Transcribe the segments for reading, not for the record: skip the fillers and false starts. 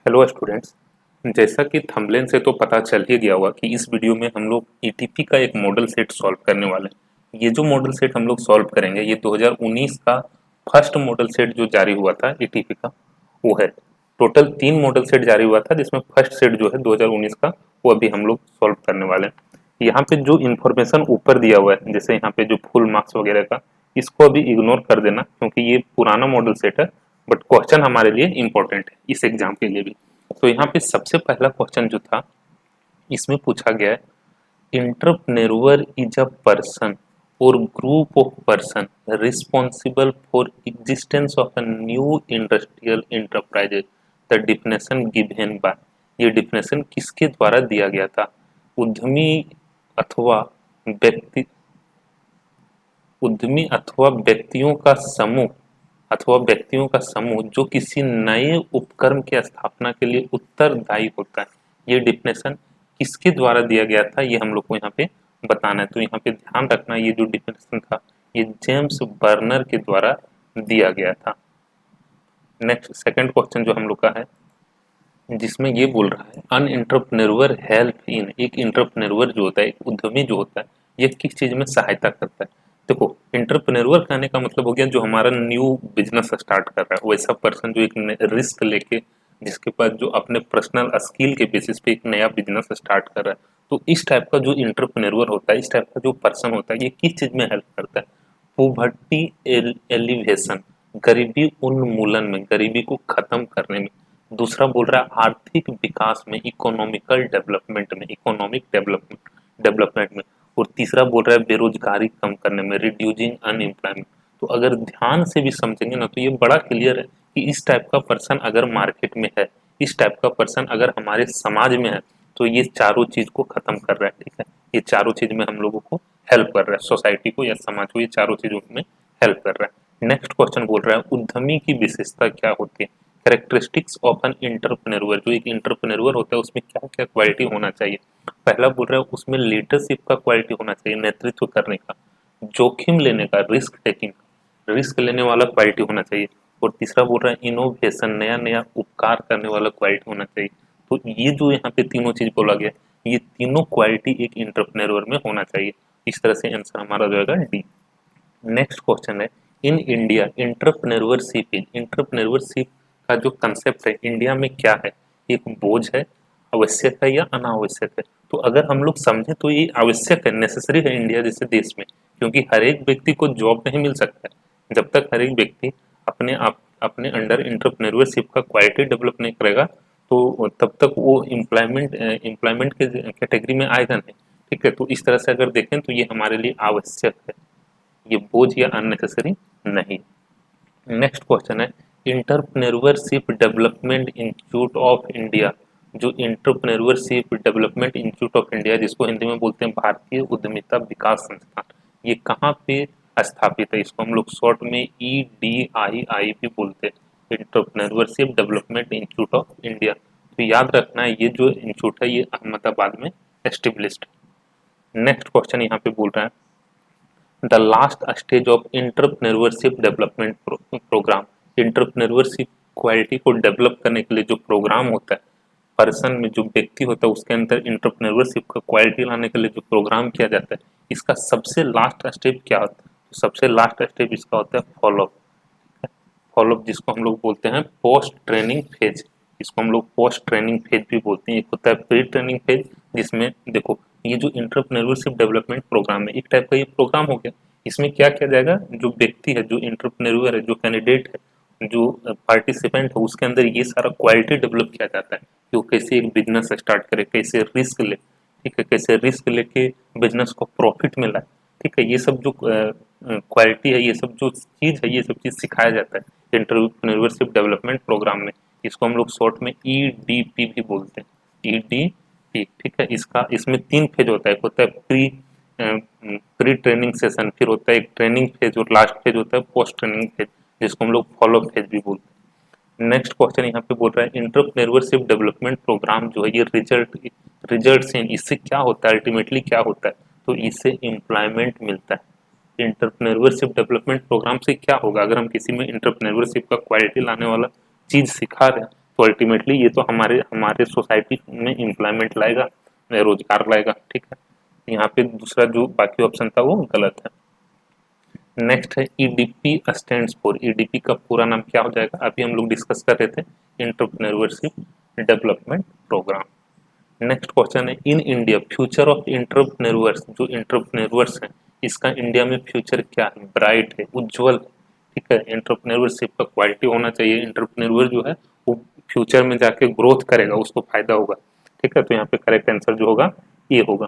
Hello students. जैसा कि thumbnail से तो पता चल ही गया होगा कि इस वीडियो में हम लोग ईटीपी का एक मॉडल सेट सॉल्व करने वाले हैं। ये जो मॉडल सेट हम लोग सॉल्व करेंगे ये 2019 का फर्स्ट मॉडल सेट जो जारी हुआ था ईटीपी का वो है। टोटल 3 मॉडल सेट जारी हुआ था जिसमें फर्स्ट सेट जो है 2019 का वो अभी हम लोग सॉल्व करने वाले हैं। यहाँ पे जो इन्फॉर्मेशन ऊपर दिया हुआ है जैसे यहाँ पे जो फुल मार्क्स वगैरह का, इसको अभी इग्नोर कर देना क्योंकि ये पुराना मॉडल सेट है, बट क्वेश्चन हमारे लिए इंपॉर्टेंट है इस एग्जाम के लिए भी। तो यहाँ पे सबसे पहला क्वेश्चन जो था इसमें पूछा गया है, इंटरप्रेन्योर इज अ पर्सन और group of person responsible for existence of a new industrial enterprises. The definition given by, ये डिफिनेशन किसके द्वारा दिया गया था? उद्यमी अथवा व्यक्ति, उद्यमी अथवा व्यक्तियों का समूह जो किसी नए उपक्रम की स्थापना के लिए उत्तरदायी होता है। ये डिफिनेशन किसके द्वारा दिया गया था ये हम लोग को यहाँ पे बताना है। तो यहाँ पे ध्यान रखना ये जो डिफिनेशन था ये जेम्स बर्नर के द्वारा दिया गया था। नेक्स्ट सेकंड क्वेश्चन जो हम लोग का है जिसमें ये बोल रहा है अन एंटरप्रेन्योर हेल्प इन, एक एंटरप्रेन्योर जो होता है, एक उद्यमी जो होता है, ये किस चीज में सहायता करता है? देखो, एंटरप्रेन्योर कहने का मतलब हो गया जो हमारा न्यू बिजनेस स्टार्ट कर रहा है, वैसा पर्सन जो एक रिस्क लेके, जिसके पास जो अपने पर्सनल स्किल के बेसिस पे एक नया बिजनेस स्टार्ट कर रहा है। तो इस टाइप का जो एंटरप्रेन्योर होता है, इस टाइप का जो पर्सन होता है, ये किस चीज में हेल्प करता है? पोवर्टी एलिवेशन, गरीबी उन्मूलन में, गरीबी को खत्म करने में। दूसरा बोल रहा है आर्थिक विकास में, इकोनॉमिकल डेवलपमेंट में, इकोनॉमिक डेवलपमेंट डेवलपमेंट में। और तीसरा बोल रहा है बेरोजगारी कम करने में, रिड्यूसिंग अनएम्प्लॉयमेंट। तो अगर ध्यान से भी समझेंगे ना तो ये बड़ा क्लियर है कि इस टाइप का पर्सन अगर मार्केट में है, इस टाइप का पर्सन अगर हमारे समाज में है, तो ये चारों चीज को खत्म कर रहा है। ठीक है, ये चारों चीज में हम लोगों को हेल्प कर रहा है, सोसाइटी को या समाज को, ये चारों चीजों में हेल्प कर रहा है। नेक्स्ट क्वेश्चन बोल रहा है उद्यमी की विशेषता क्या होती है? कैरेक्टरिस्टिक्स ऑफ एन एंटरप्रेन्योर, जो एक एंटरप्रेन्योर होता है उसमें क्या क्या क्वालिटी होना चाहिए? पहला बोल रहा है उसमें लीडरशिप का क्वालिटी होना चाहिए, नेतृत्व करने का, जोखिम लेने का, रिस्क टेकिंग, रिस्क लेने वाला क्वालिटी होना चाहिए। और तीसरा बोल रहा है इनोवेशन, नया नया उपकार करने वाला क्वालिटी होना चाहिए। तो ये जो यहाँ पे तीनों चीज बोला गया, ये तीनों क्वालिटी एक एंटरप्रेन्योर में होना चाहिए। इस तरह से आंसर हमारा जो है डी। नेक्स्ट क्वेश्चन है इन इंडिया एंटरप्रेन्योरशिप का जो कंसेप्ट है इंडिया में क्या है? एक बोझ है, आवश्यक है या अनावश्यक है? तो अगर हम लोग समझे तो ये आवश्यक है, नेसेसरी है इंडिया जैसे देश में, क्योंकि हर एक व्यक्ति को जॉब नहीं मिल सकता है। जब तक हर एक व्यक्ति अपने आप अपने अंडर एंटरप्रेन्योरशिप का क्वालिटी डेवलप नहीं करेगा तो तब तक वो एम्प्लॉयमेंट के कैटेगरी में आएगा नहीं। ठीक है, तो इस तरह से अगर देखें तो ये हमारे लिए आवश्यक है, ये बोझ या अननेसेसरी नहीं। नेक्स्ट क्वेश्चन है entrepreneurship development institute of India, जो entrepreneurship development institute of India जिसको हिंदी में बोलते हैं भारतीय उद्यमिता विकास संस्थान, ये कहाँ पे स्थापित है? इसको हम लोग शॉर्ट में EDII भी बोलते हैं, entrepreneurship development institute of India. तो याद रखना है ये जो इंस्टीट्यूट है ये अहमदाबाद में एस्टेब्लिश्ड है। नेक्स्ट क्वेश्चन यहाँ पे बोल रहा है the last stage of entrepreneurship development programme, entrepreneurship quality को डेवलप करने के लिए जो प्रोग्राम होता है, पर्सन में जो व्यक्ति होता है उसके अंदर एंटरप्रेन्योरशिप का क्वालिटी लाने के लिए जो प्रोग्राम किया जाता है, इसका सबसे लास्ट स्टेप क्या होता है? तो सबसे लास्ट स्टेप इसका होता है फॉलोअप। फॉलोअप जिसको हम लोग बोलते हैं पोस्ट ट्रेनिंग फेज, इसको हम लोग पोस्ट ट्रेनिंग फेज भी बोलते हैं। एक होता है प्री ट्रेनिंग फेज, जिसमें देखो ये जो एंटरप्रेन्योरशिप डेवलपमेंट प्रोग्राम है एक टाइप का ये प्रोग्राम हो गया। इसमें क्या किया जाएगा, जो व्यक्ति है, जो एंटरप्रेन्योर है, जो कैंडिडेट है, जो पार्टिसिपेंट है, उसके अंदर ये सारा क्वालिटी डेवलप किया जाता है कि वो कैसे एक बिजनेस स्टार्ट करे, कैसे रिस्क ले, ठीक है, कैसे रिस्क लेके बिजनेस को प्रॉफिट में लाए। ठीक है, ये सब जो क्वालिटी है, ये सब जो चीज है, ये सब चीज सिखाया जाता है एंटरप्रेन्योरशिप डेवलपमेंट प्रोग्राम में। इसको हम लोग शॉर्ट में EDP भी बोलते हैं, EDP। ठीक है, इसका इसमें 3 फेज होता है, एक होता है प्री ट्रेनिंग सेशन, फिर होता है एक ट्रेनिंग फेज और लास्ट फेज होता है पोस्ट ट्रेनिंग फेज, जिसको हम लोग फॉलो फेज भी बोलते हैं। नेक्स्ट क्वेश्चन यहाँ पे बोल रहा है एंटरप्रेन्योरशिप डेवलपमेंट प्रोग्राम जो है ये रिजल्ट से इससे क्या होता है, अल्टीमेटली क्या होता है? तो इससे एम्प्लॉयमेंट मिलता है। एंटरप्रेन्योरशिप डेवलपमेंट प्रोग्राम से क्या होगा? अगर हम किसी में एंटरप्रेन्योरशिप का क्वालिटी लाने वाला चीज सिखा रहे हैं तो अल्टीमेटली ये तो हमारे हमारे सोसाइटी में एम्प्लॉयमेंट लाएगा, रोजगार लाएगा, ठीक है। यहाँ पे दूसरा जो बाकी ऑप्शन था वो गलत है। नेक्स्ट है ईडीपी स्टैंड्स फॉर, ईडीपी का पूरा नाम क्या हो जाएगा, अभी हम लोग डिस्कस कर रहे थे, entrepreneurship development programme. Next question है in India future of entrepreneurs, जो एंटरप्रेन्योर्स हैं इसका इंडिया में फ्यूचर क्या है, ब्राइट है, उज्जवल, ठीक है। एंटरप्रेन्योरशिप का क्वालिटी होना चाहिए, एंटरप्रेन्योर जो है वो फ्यूचर में जाके ग्रोथ करेगा, उसको फायदा होगा, ठीक है। तो यहाँ पे करेक्ट आंसर जो होगा ये होगा।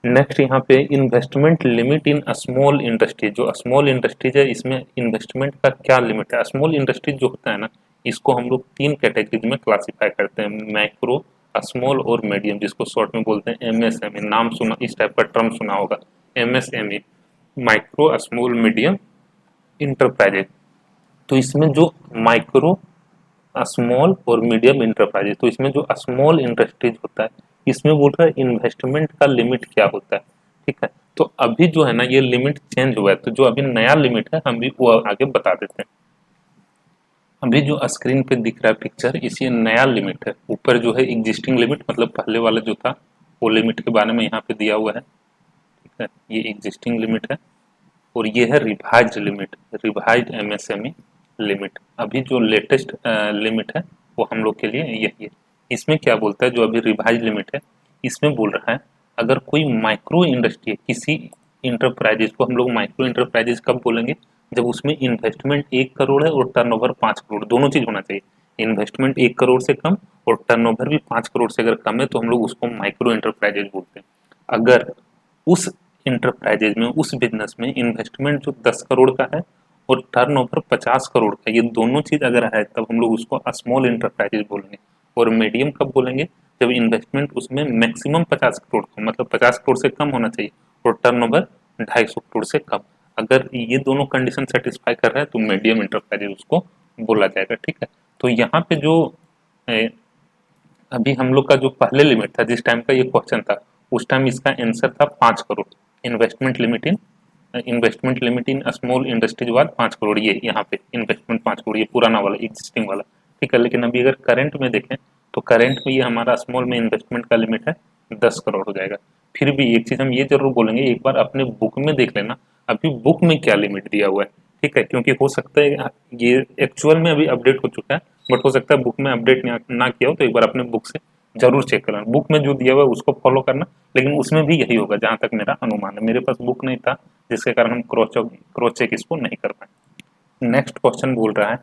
नेक्स्ट यहाँ पे investment limit in small industry, जो स्मॉल इंडस्ट्रीज है इसमें इन्वेस्टमेंट का क्या लिमिट है। स्मॉल इंडस्ट्रीज जो होता है ना, इसको हम लोग तीन कैटेगरीज में क्लासिफाई करते हैं, माइक्रो, स्मॉल और मीडियम, जिसको शॉर्ट में बोलते हैं एमएसएमई। नाम सुना, इस टाइप का टर्म सुना होगा, MSME, micro small medium enterprises. तो इसमें जो माइक्रो, स्मॉल और मीडियम इंटरप्राइजेज, तो इसमें जो स्मॉल इंडस्ट्रीज होता है इसमें बोल रहा है इन्वेस्टमेंट का लिमिट क्या होता है, ठीक है। तो अभी जो है ना ये लिमिट चेंज हुआ है, तो जो अभी नया लिमिट है हम भी वो आगे बता देते हैं। अभी जो स्क्रीन पे दिख रहा है पिक्चर, इसी नया लिमिट है। ऊपर जो है एग्जिस्टिंग लिमिट, मतलब पहले वाला जो था वो लिमिट के बारे में यहाँ पे दिया हुआ है, ठीक है, ये एग्जिस्टिंग लिमिट है। और ये है revised limit, revised MSME limit. अभी जो लेटेस्ट लिमिट है वो हम लोग के लिए यही है। इसमें क्या बोलता है, जो अभी रिवाइज्ड लिमिट है इसमें बोल रहा है अगर कोई माइक्रो इंडस्ट्री है, किसी इंटरप्राइजेज को हम लोग माइक्रो इंटरप्राइजेज कब बोलेंगे, जब उसमें इन्वेस्टमेंट 1 करोड़ है और टर्नओवर 5 करोड़, दोनों चीज होना चाहिए। इन्वेस्टमेंट 1 करोड़ से कम और टर्नओवर भी 5 करोड़ से अगर कम है तो हम लोग उसको माइक्रो इंटरप्राइजेज बोलते हैं। अगर उस इंटरप्राइजेज में, उस बिजनेस में इन्वेस्टमेंट जो 10 करोड़ का है और टर्नओवर 50 करोड़ का, ये दोनों चीज अगर है तब हम लोग उसको स्मॉल इंटरप्राइजेज बोलेंगे। और मीडियम कब बोलेंगे, जब इन्वेस्टमेंट उसमें मैक्सिमम 50 करोड़ का, मतलब 50 करोड़ से कम होना चाहिए और टर्नओवर 250 करोड़ से कम। अगर ये दोनों कंडीशन सेटिस्फाई कर रहा है तो मीडियम इंटरप्राइजेज उसको बोला जाएगा, ठीक है। तो यहाँ पे जो अभी हम लोग का जो पहले लिमिट था, जिस टाइम का ये क्वेश्चन था, उस टाइम इसका आंसर था 5 crore. Investment limit in, investment limit in small industries वाला 5 करोड़, ये यहाँ पे इन्वेस्टमेंट 5 करोड़, ये पुराना वाला एग्जिस्टिंग वाला, ठीक है। लेकिन अभी अगर करंट में देखें तो करंट में ये हमारा स्मॉल में इन्वेस्टमेंट का लिमिट है 10 करोड़ हो जाएगा। फिर भी एक चीज हम ये जरूर बोलेंगे, एक बार अपने बुक में देख लेना अभी बुक में क्या लिमिट दिया हुआ है, ठीक है। क्योंकि हो सकता है ये एक्चुअल में अभी अपडेट हो चुका है, बट हो सकता है बुक में अपडेट ना किया हो, तो एक बार अपने बुक से जरूर चेक करना। बुक में जो दिया हुआ है उसको फॉलो करना, लेकिन उसमें भी यही होगा जहां तक मेरा अनुमान है। मेरे पास बुक नहीं था जिसके कारण हम क्रॉस चेक इसको नहीं कर पाए। नेक्स्ट क्वेश्चन बोल रहा है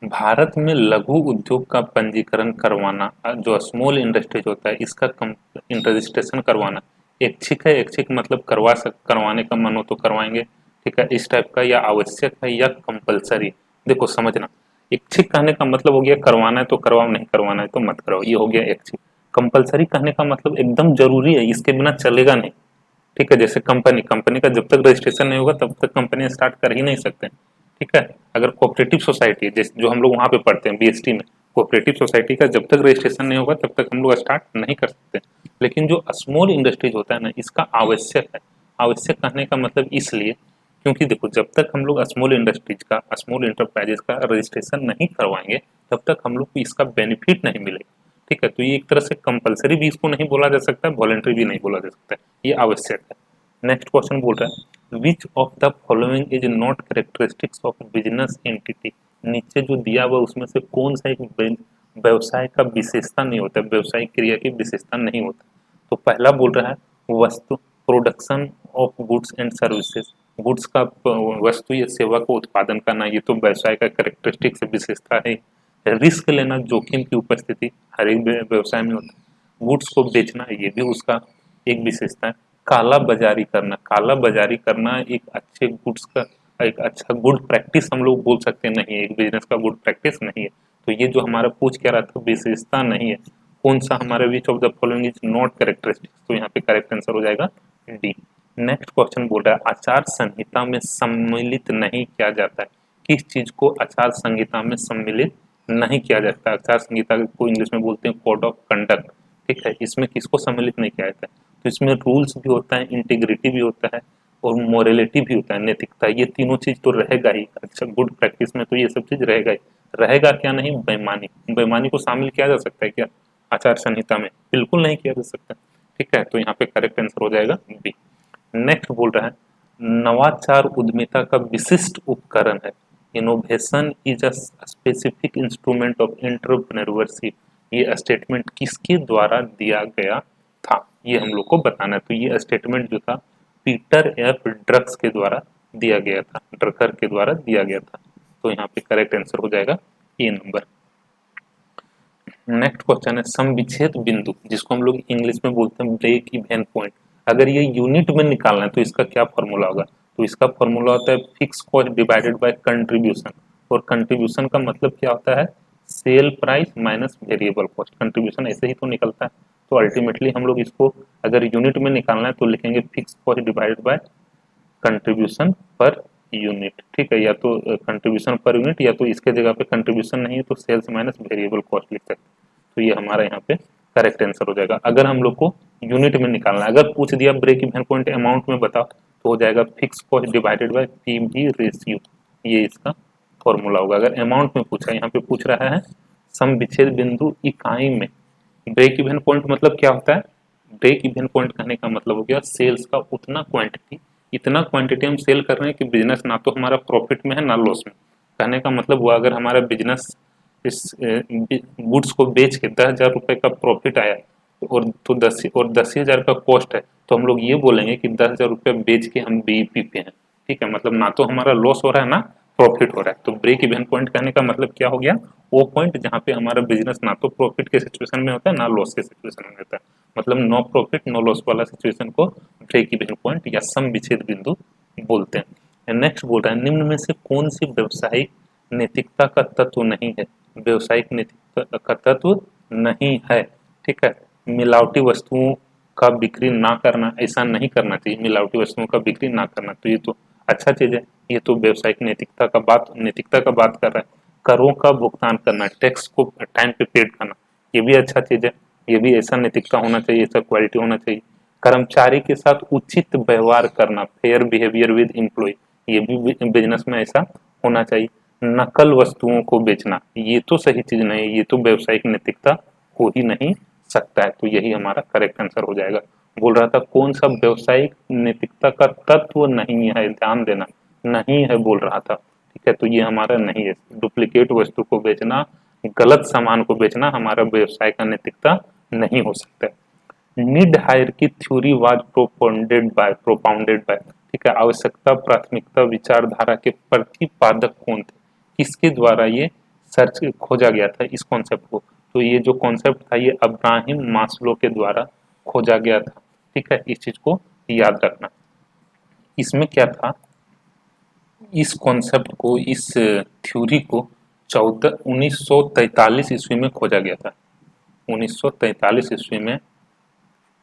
भारत में लघु उद्योग का पंजीकरण करवाना, जो स्मॉल इंडस्ट्रीज होता है इसका रजिस्ट्रेशन करवाना ऐच्छिक है, ऐच्छिक मतलब करवाने का मन हो तो करवाएंगे, ठीक है, इस टाइप का, या आवश्यक है या कंपलसरी। देखो समझना, ऐच्छिक कहने का मतलब हो गया करवाना है तो करवाओ, नहीं करवाना है तो मत कराओ, ये हो गया ऐच्छिक। कंपलसरी कहने का मतलब एकदम जरूरी है, इसके बिना चलेगा नहीं, ठीक है। जैसे कंपनी, कंपनी का जब तक रजिस्ट्रेशन नहीं होगा तब तक कंपनी स्टार्ट कर ही नहीं सकते, ठीक है। अगर कोऑपरेटिव सोसाइटी है, जैसे जो हम लोग वहाँ पे पढ़ते हैं बीएसटी में, कोऑपरेटिव सोसाइटी का जब तक रजिस्ट्रेशन नहीं होगा तब तक हम लोग स्टार्ट नहीं कर सकते। लेकिन जो स्मॉल इंडस्ट्रीज होता है ना, इसका आवश्यक है। आवश्यक कहने का मतलब इसलिए क्योंकि देखो जब तक हम लोग स्मॉल इंडस्ट्रीज का, स्मॉल इंटरप्राइजेज का रजिस्ट्रेशन नहीं करवाएंगे तब तक हम लोग को इसका बेनिफिट नहीं मिलेगा, ठीक है। तो ये एक तरह से कंपलसरी भी इसको नहीं बोला जा सकता, वॉलंटरी भी नहीं बोला जा सकता, ये आवश्यक है। नेक्स्ट क्वेश्चन बोल रहा है which of the following is not characteristics of business entity. नीचे जो दिया हुआ उसमें से कौन सा एक व्यवसाय का विशेषता नहीं होता, व्यवसायिक क्रिया की विशेषता नहीं होता। तो पहला बोल रहा है वस्तु, production of goods and services, goods का, वस्तु या सेवा का उत्पादन करना, ये तो व्यवसाय का कैरेक्टरिस्टिक से विशेषता है। रिस्क लेना, जोखिम की उपस्थिति हर एक व्यवसाय में होता है। गुड्स को बेचना, ये भी उसका एक विशेषता है। काला बाजारी करना, काला बाजारी करना एक अच्छे गुड्स का, एक अच्छा गुड प्रैक्टिस हम लोग बोल सकते नहीं है, एक बिजनेस का गुड प्रैक्टिस नहीं है। तो ये जो हमारा पूछ क्या रहा था, विशेषता नहीं है। कौन सा हमारा which of the following is not characteristics, तो यहाँ पे करेक्ट आंसर हो जाएगा डी। नेक्स्ट क्वेश्चन बोल रहा है आचार संहिता में सम्मिलित नहीं किया जाता है, किस चीज को आचार संहिता में सम्मिलित नहीं किया जाता है। आचार संहिता को इंग्लिश में बोलते हैं कोड ऑफ कंडक्ट, ठीक है। इसमें किसको सम्मिलित नहीं किया जाता है, तो इसमें रूल्स भी होता है, इंटीग्रिटी भी होता है और मोरलिटी भी होता है, नैतिकता। ये तीनों चीज तो रहेगा ही, अच्छा गुड प्रैक्टिस में तो ये सब चीज रहेगा ही। रहेगा क्या नहीं, बेईमानी। बेईमानी को शामिल किया जा सकता है क्या आचार संहिता में? बिल्कुल नहीं किया जा सकता। ठीक है, तो यहाँ पे करेक्ट आंसर हो जाएगा बी। नेक्स्ट बोल रहा है नवाचार उद्यमिता का विशिष्ट उपकरण है। Innovation is a specific instrument of entrepreneurship. ये स्टेटमेंट किसके द्वारा दिया गया था, ये हम लोग को बताना है। तो ये स्टेटमेंट जो था पीटर एफ ड्रक्स के द्वारा दिया गया था, ड्रकर के द्वारा दिया गया था। तो यहाँ पे करेक्ट आंसर हो जाएगा ए नंबर। नेक्स्ट क्वेश्चन है समविच्छेद बिंदु, जिसको हम लोग इंग्लिश में बोलते हैं ब्रेक इवन पॉइंट। अगर ये यूनिट में निकालना है तो इसका क्या फॉर्मूला होगा? तो इसका फॉर्मूला होता है fix cost divided by contribution. और कंट्रीब्यूशन का मतलब क्या होता है? Sale price minus variable cost. Contribution ऐसे ही तो निकलता है। तो अल्टीमेटली हम लोग इसको अगर यूनिट में निकालना है तो लिखेंगे fix cost divided by contribution per unit. ठीक है, या तो कंट्रीब्यूशन पर यूनिट, या तो इसके जगह पे कंट्रीब्यूशन नहीं है तो सेल्स माइनस वेरिएबल कॉस्ट लिख सकते हैं। तो ये हमारा यहाँ पे करेक्ट आंसर हो जाएगा अगर हम लोग को यूनिट में निकालना है। अगर पूछ दिया ब्रेक इवन पॉइंट अमाउंट में बताओ तो हो जाएगा fix cost divided by PV ratio, ये इसका फॉर्मूला होगा। अगर अमाउंट में पूछा, यहाँ पे पूछ रहा है सम विच्छेद बिंदु इकाई में। ब्रेक इवन पॉइंट मतलब क्या होता है? ब्रेक इवन पॉइंट कहने का मतलब हो गया सेल्स का उतना क्वांटिटी, इतना क्वांटिटी हम सेल कर रहे हैं कि बिजनेस ना तो हमारा प्रॉफिट में है ना लॉस में। कहने का मतलब हुआ अगर हमारा बिजनेस इस गुड्स को बेच के 10,000 रुपये का प्रॉफिट आया और तो 10,000 का कॉस्ट है, तो हम लोग ये बोलेंगे कि 10,000 रुपये बेच के हम बीईपी पे हैं। ठीक है, मतलब ना तो हमारा लॉस हो रहा है ना प्रॉफिट हो रहा है। तो ब्रेक इवन पॉइंट कहने का मतलब क्या हो गया? वो पॉइंट जहाँ पे हमारा बिजनेस ना तो प्रॉफिट के सिचुएशन में होता है ना लॉस के सिचुएशन में होता है। मतलब नो प्रॉफिट नो लॉस वाला सिचुएशन को ब्रेक इवन पॉइंट या सम विच्छेद बिंदु बोलते हैं। नेक्स्ट बोल रहा है निम्न में से कौन सी व्यवसायिक नैतिकता का तत्व नहीं है? व्यवसायिक नैतिकता का तत्व नहीं है। ठीक है, मिलावटी वस्तुओं का बिक्री ना करना, ऐसा नहीं करना चाहिए। मिलावटी वस्तुओं का बिक्री ना करना, तो ये तो अच्छा चीज है। ये तो व्यवसायिक नैतिकता का बात कर रहा है। करों का भुगतान करना, टैक्स को टाइम पे पेड करना, ये भी अच्छा चीज है। ये भी ऐसा नैतिकता होना चाहिए, ऐसा क्वालिटी होना चाहिए। कर्मचारी के साथ उचित व्यवहार करना, फेयर बिहेवियर विद एम्प्लॉय, ये भी बिजनेस में ऐसा होना चाहिए। नकल वस्तुओं को बेचना, ये तो सही चीज नहीं है, ये तो व्यवसायिक नैतिकता हो ही नहीं सकता है। तो यही हमारा करेक्ट आंसर हो जाएगा। बोल रहा था कौन सा व्यवसायिक नैतिकता का तत्व नहीं है, ध्यान देना, नहीं है बोल रहा था। ठीक है, तो ये हमारा नहीं है। डुप्लीकेट वस्तु को बेचना, गलत सामान को बेचना हमारा व्यवसाय का नैतिकता नहीं हो सकता है। नीड हायर की थ्योरी वाज प्रोपाउंडेड बाय। ठीक है, आवश्यकता प्राथमिकता विचारधारा के प्रतिपादक कौन थे? किसके द्वारा ये सर्च खोजा गया था इस कॉन्सेप्ट को? तो ये जो कॉन्सेप्ट था ये अब्राहिम मास्लो के द्वारा खोजा गया था। ठीक है, इस चीज को याद रखना। इसमें क्या था, इस कॉन्सेप्ट को, इस थ्योरी को 1943 ईस्वी में खोजा गया था। 1943 ईस्वी में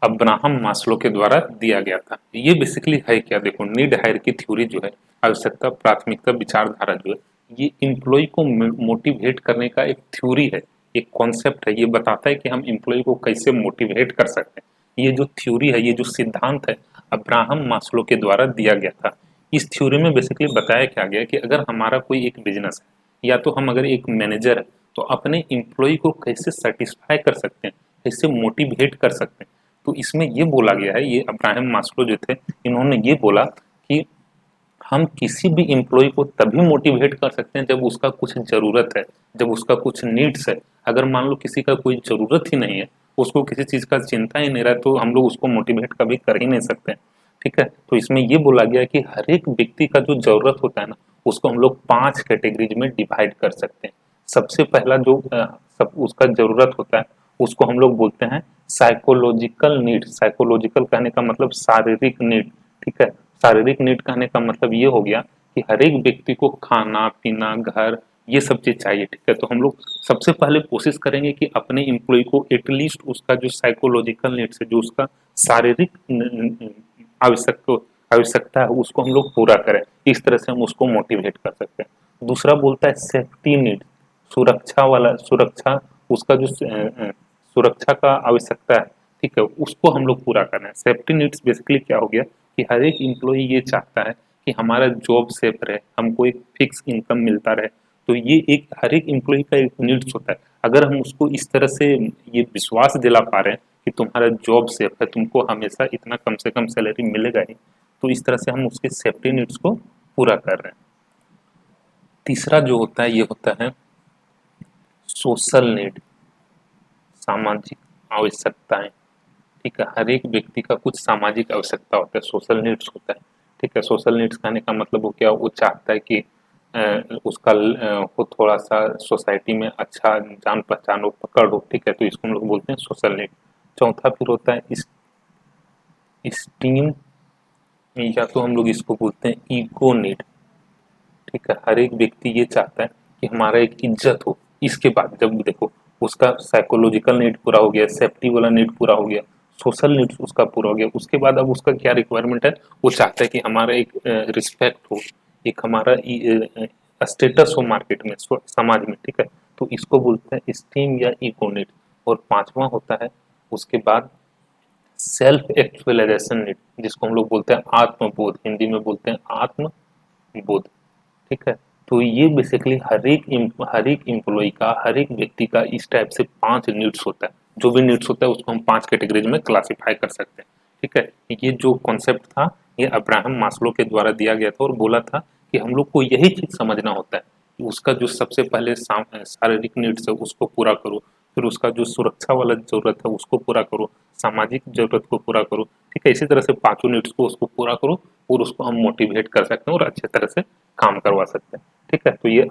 अब्राहम मास्लो के द्वारा दिया गया था। ये बेसिकली है क्या, देखो नीड हायर की थ्योरी जो है, आवश्यकता प्राथमिकता विचारधारा जो है, ये एम्प्लॉय को मोटिवेट करने का एक थ्योरी है, एक कॉन्सेप्ट है। ये बताता है कि हम एम्प्लॉय को कैसे मोटिवेट कर सकते हैं। ये जो थ्योरी है, ये जो सिद्धांत है, अब्राहम मास्लो के द्वारा दिया गया था। इस थ्योरी में बेसिकली बताया क्या गया कि अगर हमारा कोई एक बिजनेस है या तो हम अगर एक मैनेजर है तो अपने एम्प्लॉय को कैसे सेटिस्फाई कर सकते हैं, कैसे मोटिवेट कर सकते हैं। तो इसमें ये बोला गया है, ये अब्राहम मास्लो जो थे इन्होंने ये बोला कि हम किसी भी एम्प्लॉय को तभी मोटिवेट कर सकते हैं जब उसका कुछ ज़रूरत है, जब उसका कुछ नीड्स है। अगर मान लो किसी का कोई ज़रूरत ही नहीं है, उसको किसी चीज़ का चिंता ही नहीं रहा है, तो हम लोग उसको मोटिवेट कभी कर ही नहीं सकते। ठीक है, तो इसमें ये बोला गया कि हर एक व्यक्ति का जो ज़रूरत होता है ना, उसको हम लोग 5 कैटेगरीज में डिवाइड कर सकते हैं। सबसे पहला जो सब उसका ज़रूरत होता है उसको हम लोग बोलते हैं साइकोलॉजिकल नीड। साइकोलॉजिकल कहने का मतलब शारीरिक नीड। ठीक है, शारीरिक नीड कहने का मतलब ये हो गया कि हर एक व्यक्ति को खाना पीना घर ये सब चीज चाहिए। ठीक है, तो हम लोग सबसे पहले कोशिश करेंगे कि अपने एम्प्लॉय को एटलीस्ट उसका जो साइकोलॉजिकल नीड्स है, जो उसका शारीरिक आवश्यक आवश्यकता है, उसको हम लोग पूरा करें। इस तरह से हम उसको मोटिवेट कर सकते हैं। दूसरा बोलता है सेफ्टी नीड, सुरक्षा, उसका जो सुरक्षा का आवश्यकता है, ठीक है, उसको हम लोग पूरा करना है। सेफ्टी नीड्स बेसिकली क्या हो गया कि हर एक एम्प्लॉय ये चाहता है कि हमारा जॉब सेफ रहे, हमको एक फिक्स इनकम मिलता रहे, तो ये एक हर एक एम्प्लॉय का एक नीड्स होता है। अगर हम उसको इस तरह से ये विश्वास दिला पा रहे हैं कि तुम्हारा जॉब सेफ है, तुमको हमेशा इतना कम से कम सैलरी मिलेगा ही, तो इस तरह से हम उसके सेफ्टी नीड्स को पूरा कर रहे हैं। तीसरा जो होता है ये होता है सोशल नीड, सामाजिक आवश्यकताएं। ठीक है, हर एक व्यक्ति का कुछ सामाजिक आवश्यकता होता है, सोशल नीड्स होता है। ठीक है, सोशल नीड्स कहने का मतलब वो क्या, वो चाहता है कि उसका वो थोड़ा सा सोसाइटी में अच्छा जान पहचान हो, पकड़ हो। ठीक है, तो इसको हम लोग बोलते हैं सोशल नीड। चौथा फिर होता है स्टीम, या तो हम लोग इसको बोलते हैं ईगो नीड। ठीक है, हर एक व्यक्ति ये चाहता है कि हमारा एक इज्जत हो। इसके बाद जब देखो उसका साइकोलॉजिकल नीड पूरा हो गया, सेफ्टी वाला नीड पूरा हो गया, सोशल नीड्स उसका पूरा हो गया, उसके बाद अब उसका क्या रिक्वायरमेंट है, वो चाहता है कि हमारा एक रिस्पेक्ट हो, एक हमारा स्टेटस हो मार्केट में, समाज में। ठीक है, तो इसको बोलते हैं स्टीम या ईगो नीड। और पांचवा होता है उसके बाद सेल्फ एक्चुअलाइजेशन नीड, जिसको हम लोग बोलते हैं आत्मबोध, हिंदी में बोलते हैं आत्मबोध। ठीक है, तो ये बेसिकली हर एक एम्प्लॉय का, हर एक व्यक्ति का इस टाइप से 5 नीड्स होता है। जो भी नीड्स होता है उसको हम 5 कैटेगरीज में क्लासिफाई कर सकते हैं। ठीक है, ये जो कॉन्सेप्ट था ये अब्राहम मास्लो के द्वारा दिया गया था और बोला था कि हम लोग को यही चीज समझना होता है कि उसका जो सबसे पहले शारीरिक नीड्स है उसको पूरा करो, फिर उसका जो सुरक्षा वाला जरूरत है उसको पूरा करो, सामाजिक जरूरत को पूरा करो। ठीक है, इसी तरह से पांचों नीड्स को उसको पूरा करो और उसको हम मोटिवेट कर सकते हैं और अच्छे तरह से काम करवा सकते हैं। ठीक है, तो ये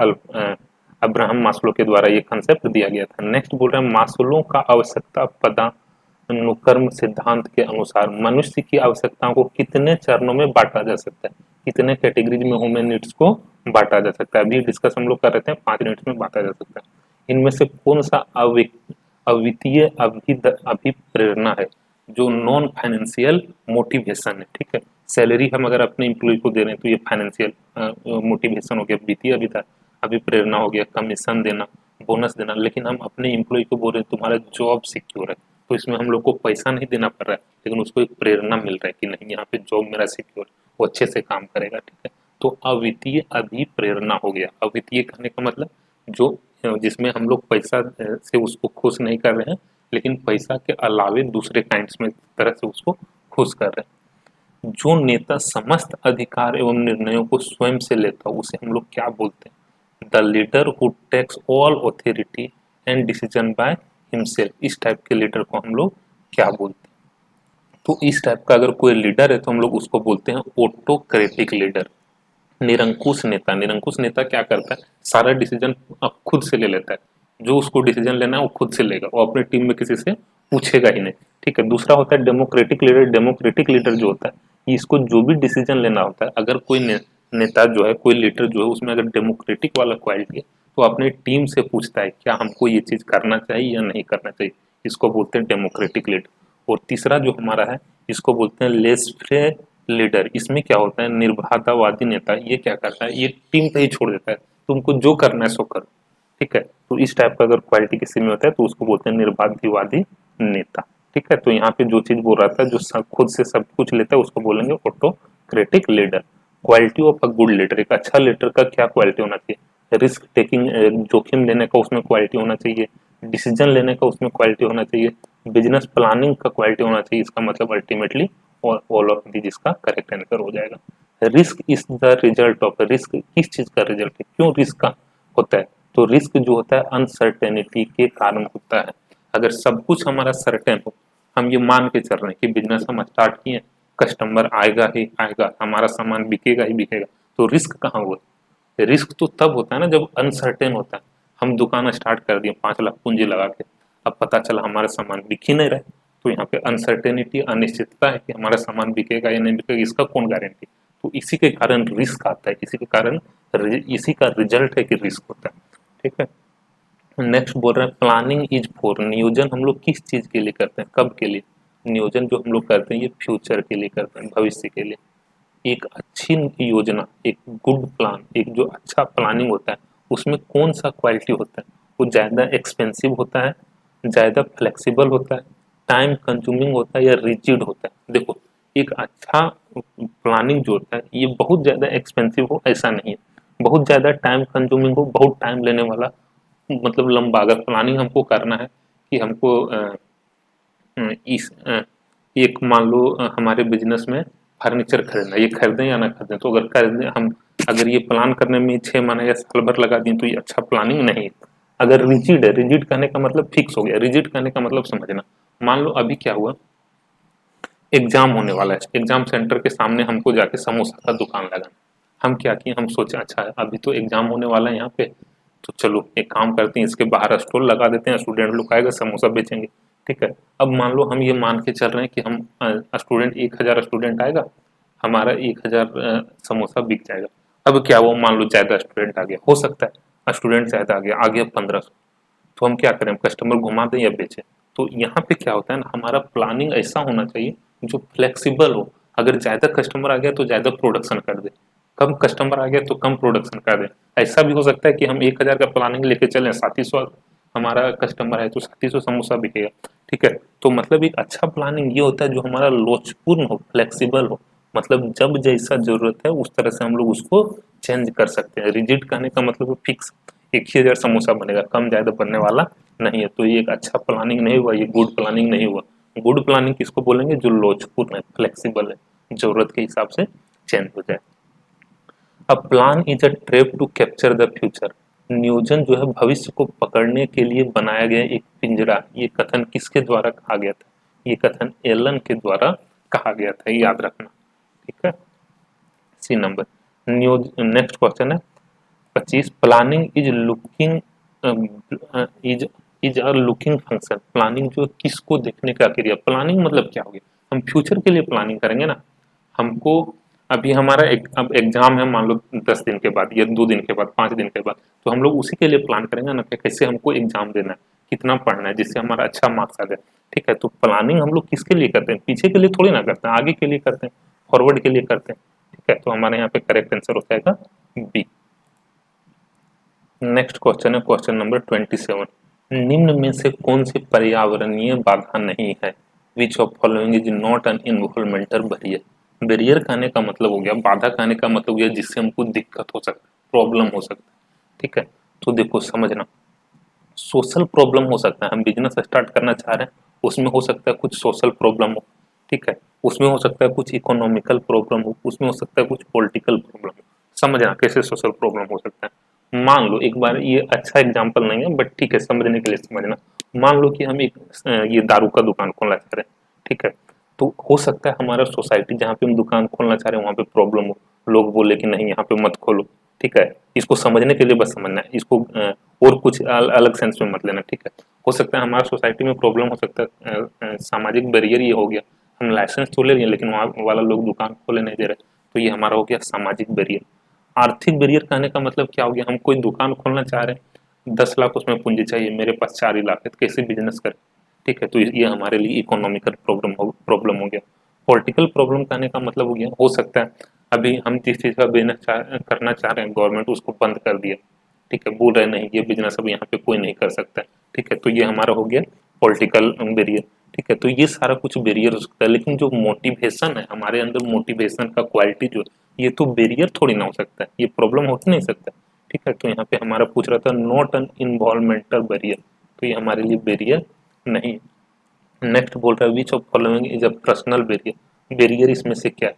अब्राहम मास्लो के द्वारा ये कंसेप्ट दिया गया था। नेक्स्ट बोल रहे हैं मास्लो का आवश्यकता पदानुक्रम सिद्धांत के अनुसार मनुष्य की आवश्यकताओं को कितने चरणों में बांटा जा सकता है, कितने कैटेगरीज में ह्यूमन नीड्स को बांटा जा सकता है। अभी डिस्कस हम लोग कर रहे थे 5 नीड्स में बांटा जा सकता है। इनमें से कौन सा अवित्तीय अभिप्रेरणा है, जो नॉन फाइनेंशियल मोटिवेशन है। ठीक है, सैलरी हम अगर अपने एम्प्लॉय को दे रहे हैं तो ये फाइनेंशियल मोटिवेशन हो गया, वित्तीय अभिप्रेरणा हो गया, कमीशन देना, बोनस देना। लेकिन हम अपने एम्प्लॉय को बोल रहे हैं तुम्हारा जॉब सिक्योर है, तो इसमें हम लोग को पैसा नहीं देना पड़ रहा है, लेकिन उसको एक प्रेरणा मिल रहा है कि नहीं यहाँ पे जॉब मेरा सिक्योर, वो अच्छे से काम करेगा। ठीक है, तो अवित्तीय अभिप्रेरणा हो गया। अवित्तीय कहने का मतलब जो जिसमें हम लोग पैसा से उसको खुश नहीं कर रहे हैं, लेकिन पैसा के अलावे दूसरे काइंड्स में तरह से उसको खुश कर रहे हैं। जो नेता समस्त अधिकार एवं निर्णयों को स्वयं से लेता है उसे हम लोग क्या बोलते हैं, the leader who takes all authority and decision by himself. इस टाइप के लीडर को हम लोग क्या बोलते हैं, तो इस टाइप का अगर कोई लीडर है तो हम लोग उसको बोलते हैं ऑटोक्रेटिक लीडर, निरंकुश नेता। निरंकुश नेता क्या करता है, सारा डिसीजन खुद से ले लेता है, जो उसको डिसीजन लेना है वो खुद से लेगा, वो अपनी टीम में किसी से पूछेगा ही नहीं। ठीक है, दूसरा होता है डेमोक्रेटिक लीडर। डेमोक्रेटिक लीडर जो होता है इसको जो भी डिसीजन लेना होता है, अगर कोई नेता जो है, कोई लीडर जो है, उसमें अगर डेमोक्रेटिक वाला क्वालिटी है तो अपनी टीम से पूछता है क्या हमको ये चीज करना चाहिए या नहीं करना चाहिए। इसको बोलते हैं डेमोक्रेटिक लीडर। और तीसरा जो हमारा है इसको बोलते हैं लेसफ्रे लीडर। इसमें क्या होता है, निर्भातावादी नेता। ये क्या करता है, ये टीम पे ही छोड़ देता है, तुमको जो करना है सो करो। ठीक है, तो इस टाइप का अगर क्वालिटी किसी में होता है तो उसको बोलते हैं निर्वाधिवादी नेता। ठीक है, तो यहाँ पे जो चीज बोल रहा था, जो खुद से सब कुछ लेता है उसको बोलेंगे autocratic leader. Quality of a good leader, एक अच्छा लीडर का क्या क्वालिटी होना चाहिए, रिस्क टेकिंग, जोखिम लेने का उसमें क्वालिटी होना चाहिए, डिसीजन लेने का उसमें क्वालिटी होना चाहिए, बिजनेस प्लानिंग का क्वालिटी होना चाहिए। इसका मतलब अल्टीमेटली ऑल ऑफ दी जिसका करेक्ट आंसर हो जाएगा। Risk is the result of, risk किस चीज का रिजल्ट है, क्यों रिस्क का होता है, तो रिस्क जो होता है अनसर्टेनिटी के कारण होता है। अगर सब कुछ हमारा सर्टेन हो, हम ये मान के चल रहे हैं कि बिजनेस हम स्टार्ट किए, कस्टमर आएगा ही आएगा, हमारा सामान बिकेगा ही बिकेगा, तो रिस्क कहाँ हुआ। रिस्क तो तब होता है ना जब अनसर्टेन होता है। हम दुकान स्टार्ट कर दिए 5 लाख पूंजी लगा के, अब पता चला हमारा सामान बिक ही नहीं रहा, तो यहाँ पे अनसर्टेनिटी, अनिश्चितता है कि हमारा सामान बिकेगा या नहीं बिकेगा, इसका कौन गारंटी। तो इसी के कारण रिस्क आता है, इसी के कारण इसी का रिजल्ट है कि रिस्क होता है। ठीक है, नेक्स्ट बोल रहे हैं प्लानिंग इज फॉर, नियोजन हम लोग किस चीज के लिए करते हैं, कब के लिए। नियोजन जो हम लोग करते हैं ये फ्यूचर के लिए करते हैं, भविष्य के लिए। एक अच्छी योजना, एक गुड प्लान, एक जो अच्छा प्लानिंग होता है उसमें कौन सा क्वालिटी होता है, वो ज़्यादा एक्सपेंसिव होता है, ज़्यादा फ्लेक्सिबल होता है, टाइम कंज्यूमिंग होता है या रिजिड होता है। देखो, एक अच्छा प्लानिंग जो होता है ये बहुत ज़्यादा एक्सपेंसिव हो ऐसा नहीं है, बहुत ज़्यादा टाइम कंज्यूमिंग हो, बहुत टाइम लेने वाला, मतलब लंबा। अगर प्लानिंग हमको करना है कि हमको इस एक मान लो हमारे बिजनेस में फर्नीचर खरीदना है, ये खरीदें या ना खरीदें, तो अगर खरीदें हम, अगर ये प्लान करने में 6 महीने या साल भर लगा दें तो ये अच्छा प्लानिंग नहीं है। अगर रिजिड है, रिजिड कहने का मतलब फिक्स हो गया, रिजिड कहने का मतलब समझना, मान लो अभी क्या हुआ, एग्जाम होने वाला है, एग्जाम सेंटर के सामने हमको जाके समोसा का दुकान लगाना। हम क्या किए, हम सोचे अच्छा अभी तो एग्जाम होने वाला है यहाँ पे, तो चलो एक काम करते हैं, इसके बाहर स्टॉल लगा देते हैं, स्टूडेंट लोग आएगा समोसा बेचेंगे। ठीक है, अब मान लो हम ये मान के चल रहे हैं कि हम स्टूडेंट 1,000 स्टूडेंट आएगा, हमारा 1,000 समोसा बिक जाएगा। अब क्या वो मान लो ज्यादा स्टूडेंट आ गया, हो सकता है स्टूडेंट ज्यादा आ गया 1500, तो हम क्या करें, कस्टमर घुमा दें या बेचें। तो यहाँ पे क्या होता है ना, हमारा प्लानिंग ऐसा होना चाहिए जो फ्लेक्सिबल हो। अगर ज़्यादा कस्टमर आ गया तो ज़्यादा प्रोडक्शन कर दे, कम कस्टमर आ गया तो कम प्रोडक्शन कर दे। ऐसा भी हो सकता है कि हम 1,000 का प्लानिंग लेके चलें, 3700 हमारा कस्टमर है तो 3700 समोसा बिकेगा। ठीक है, तो मतलब एक अच्छा प्लानिंग ये होता है जो हमारा लोचपूर्ण हो, फ्लेक्सिबल हो, मतलब जब जैसा जरूरत है उस तरह से हम लोग उसको चेंज कर सकते हैं। रिजिड कहने का मतलब फिक्स 1,000 समोसा बनेगा, कम ज्यादा बनने वाला नहीं है, तो ये एक अच्छा प्लानिंग नहीं हुआ, ये गुड प्लानिंग नहीं हुआ। गुड प्लानिंग किसको बोलेंगे, जो लोचपूर्ण है, फ्लेक्सिबल है, जरूरत के हिसाब से चेंज हो जाए। अब plan is a trap to capture the future, नियोजन जो है भविष्य को पकड़ने के लिए बनाया गया एक पिंजरा। ये कथन किसके द्वारा कहा गया था, ये कथन एलन के द्वारा कहा गया था, याद रखना। ठीक है, सी नंबर। नेक्स्ट क्वेश्चन है 25, planning is looking is is a looking function, planning जो किसको देखने का क्रिया। प्लानिंग मतलब क्या हो गया, हम फ्यूचर के लिए प्लानिंग करेंगे ना, हमको अभी हमारा अब एग्जाम है मान लो 10 दिन के बाद या 2 दिन के बाद 5 दिन के बाद, तो हम लोग उसी के लिए प्लान करेंगे ना कि कैसे हमको एग्जाम देना है, कितना पढ़ना है जिससे हमारा अच्छा मार्क्स आ जाए। ठीक है, तो प्लानिंग हम लोग किसके लिए करते हैं, पीछे के लिए थोड़ी ना करते हैं, आगे के लिए करते हैं, फॉरवर्ड के लिए करते हैं। ठीक है, तो हमारे यहाँ पे करेक्ट आंसर हो जाएगा बी। नेक्स्ट क्वेश्चन है क्वेश्चन नंबर 27, निम्न में से कौन सी पर्यावरणीय बाधा नहीं है, which of following is not an environmental barrier. Barrier कहने का मतलब हो गया, बाधा कहने का मतलब हो गया जिससे हमको दिक्कत हो सकता है, प्रॉब्लम हो सकता है। ठीक है, तो देखो समझना, सोशल प्रॉब्लम हो सकता है, हम बिजनेस स्टार्ट करना चाह रहे हैं, उसमें हो सकता है कुछ सोशल प्रॉब्लम हो। ठीक है, उसमें हो सकता है कुछ इकोनॉमिकल प्रॉब्लम हो, उसमें हो सकता है कुछ पॉलिटिकल प्रॉब्लम हो। समझना कैसे सोशल प्रॉब्लम हो सकता है। मान लो एक बार, ये अच्छा एग्जांपल नहीं है बट ठीक है समझने के लिए समझना, मान लो कि हम एक ये दारू का दुकान खोलना चाह रहे हैं। ठीक है, तो हो सकता है हमारा सोसाइटी जहाँ पे हम दुकान खोलना चाह रहे हैं वहाँ पे प्रॉब्लम हो, लोग बोले कि नहीं यहाँ पे मत खोलो। ठीक है, इसको समझने के लिए बस समझना है, इसको और कुछ अलग सेंस में मत लेना। ठीक है, हो सकता है हमारा सोसाइटी में प्रॉब्लम हो सकता है, सामाजिक बैरियर ये हो गया, हम लाइसेंस तो ले लिए लेकिन वहाँ वाला लोग दुकान खोले नहीं दे रहे, तो ये हमारा हो गया सामाजिक बैरियर। आर्थिक बैरियर कहने का मतलब क्या हो गया, हम कोई दुकान खोलना चाह रहे हैं, 10 लाख उसमें पूंजी चाहिए, मेरे पास 4 ही लाख है, तो कैसे बिजनेस करें। ठीक है, तो ये हमारे लिए इकोनॉमिकल प्रॉब्लम हो गया। पॉलिटिकल प्रॉब्लम कहने का मतलब हो गया, हो सकता है अभी हम जिस चीज़ का बिजनेस करना चाह रहे हैं, गवर्नमेंट उसको बंद कर दिया। ठीक है, बोल रहे नहीं ये बिजनेस अब यहाँ पे कोई नहीं कर सकता है। ठीक है, तो ये हमारा हो गया पॉलिटिकल बैरियर। ठीक है, तो ये सारा कुछ बैरियर हो सकता है, लेकिन जो मोटिवेशन है हमारे अंदर, मोटिवेशन का क्वालिटी जो है, ये तो बैरियर थोड़ी ना हो सकता है, ये प्रॉब्लम हो नहीं सकता। ठीक है, तो यहाँ पे हमारा पूछ रहा था नॉट एन इन्वॉल्वमेंटल बैरियर, तो ये हमारे लिए बैरियर नहीं। नेक्स्ट बोल रहा है which of following is a personal barrier, barrier इसमें से क्या है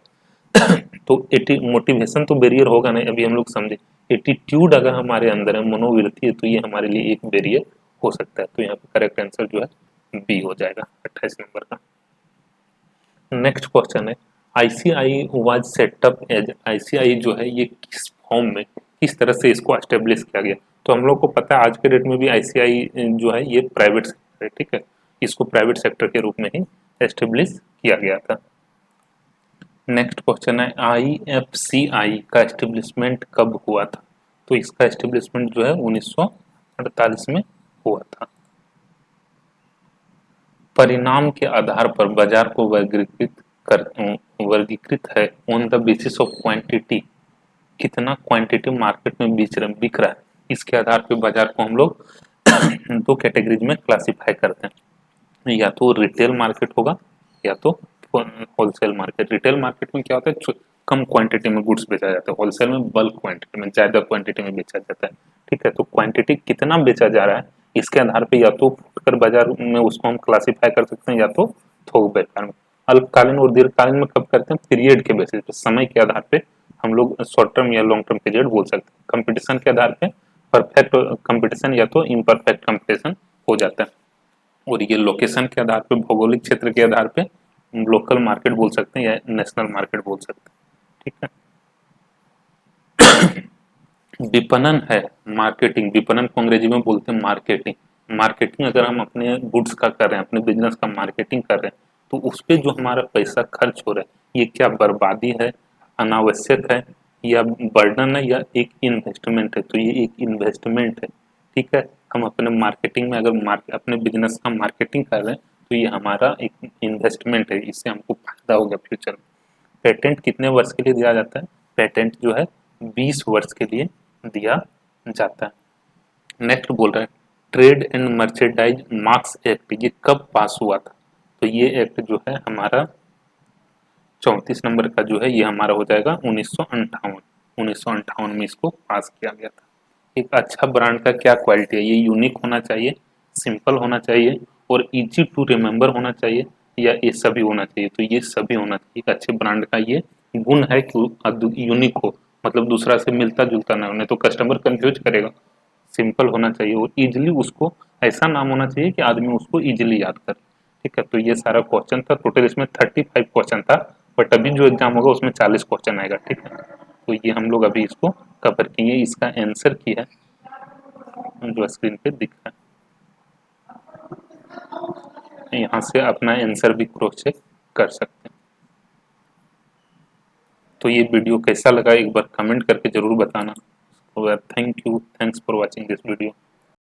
तो एटी मोटिवेशन तो बैरियर होगा नहीं, अभी हम लोग समझे। एटीट्यूड अगर हमारे अंदर है, मनोवृत्ति है, तो ये हमारे लिए एक बैरियर हो सकता है, तो यहाँ पे करेक्ट आंसर जो है बी हो जाएगा 28 नंबर का। नेक्स्ट क्वेश्चन है ICI was set up as, ICI जो है ये किस फॉर्म में, किस तरह से इसको एस्टेब्लिश किया गया। तो हम लोग को पता है आज के डेट में भी आईसीआई जो है ये प्राइवेट सेक्टर है। ठीक है, इसको प्राइवेट सेक्टर के रूप में ही एस्टेब्लिश किया गया था। नेक्स्ट क्वेश्चन है आईएफसीआई का एस्टेब्लिशमेंट कब हुआ था। तो इसका एस्टेब्लिशमेंट जो है 1948 में हुआ था। परिणाम के आधार पर बाजार को वर्गीकृत है on the basis of quantity, कितना क्वांटिटी मार्केट में बिक रहा है, इसके आधार पर बाजार को हम लोग दो कैटेगरीज में क्लासिफाई करते हैं, या तो रिटेल मार्केट होगा या तो होलसेल मार्केट। रिटेल मार्केट में क्या होता है, कम क्वांटिटी में गुड्स बेचा जाता है, होलसेल में बल्क क्वांटिटी में, ज़्यादा क्वांटिटी में बेचा जाता है। ठीक है, तो क्वांटिटी कितना बेचा जा रहा है इसके आधार पे या तो फुटकर बाजार में उसको हम क्लासीफाई कर सकते हैं, या तो थोक व्यापार में। अल्पकालीन और दीर्घकालीन में कब करते हैं, पीरियड के बेसिस पे, समय के आधार पे हम लोग शॉर्ट टर्म या लॉन्ग टर्म पीरियड बोल सकते हैं। कंपटीशन के आधार पे परफेक्ट कंपटीशन या तो इम्परफेक्ट कंपटीशन हो जाता है। और ये लोकेशन के आधार पे, भौगोलिक क्षेत्र के आधार पे लोकल मार्केट बोल सकते हैं या नेशनल मार्केट बोल सकते हैं। ठीक है, विपणन है मार्केटिंग, विपणन को अंग्रेजी में बोलते हैं मार्केटिंग। मार्केटिंग अगर हम अपने गुड्स का कर रहे हैं, अपने बिजनेस का मार्केटिंग कर रहे हैं, तो उस पे जो हमारा पैसा खर्च हो रहा है, ये क्या बर्बादी है, अनावश्यक है, या बर्डन है, या एक इन्वेस्टमेंट है। तो ये एक इन्वेस्टमेंट है। ठीक है, हम अपने मार्केटिंग में अगर अपने बिजनेस का मार्केटिंग कर रहे हैं, तो ये हमारा एक इन्वेस्टमेंट है, इससे हमको फायदा होगा फ्यूचर में। पेटेंट कितने वर्ष के लिए दिया जाता है, पेटेंट जो है 20 वर्ष के लिए दिया जाता है। नेक्स्ट बोल रहा है trade and merchandise marks act, ये कब पास हुआ था, तो ये एक्ट जो है हमारा 34 नंबर का जो है, ये हमारा हो जाएगा 1958 में इसको पास किया गया था। एक अच्छा ब्रांड का क्या क्वालिटी है, ये यूनिक होना चाहिए, सिंपल होना चाहिए, और इजी टू रिमेम्बर होना चाहिए, या ये सभी होना चाहिए। तो ये सभी होना चाहिए। एक अच्छे ब्रांड का ये गुण है कि यूनिक हो, मतलब दूसरा से मिलता जुलता ना हो, नहीं तो कस्टमर कंफ्यूज करेगा। सिंपल होना चाहिए और इजिली उसको, ऐसा नाम होना चाहिए कि आदमी उसको इजिली याद करे। ठीक है, तो ये सारा क्वेश्चन था। टोटल इसमें 35 क्वेश्चन था, बट अभी जो एग्जाम होगा उसमें 40 क्वेश्चन आएगा। ठीक है, तो ये हम लोग अभी इसको कवर किए। इसका आंसर की है जो स्क्रीन पे दिख रहा है, यहाँ से अपना आंसर भी क्रॉस चेक कर सकते हैं। तो ये वीडियो कैसा लगा एक बार कमेंट करके जरूर बताना। Thank you, thanks for watching this video.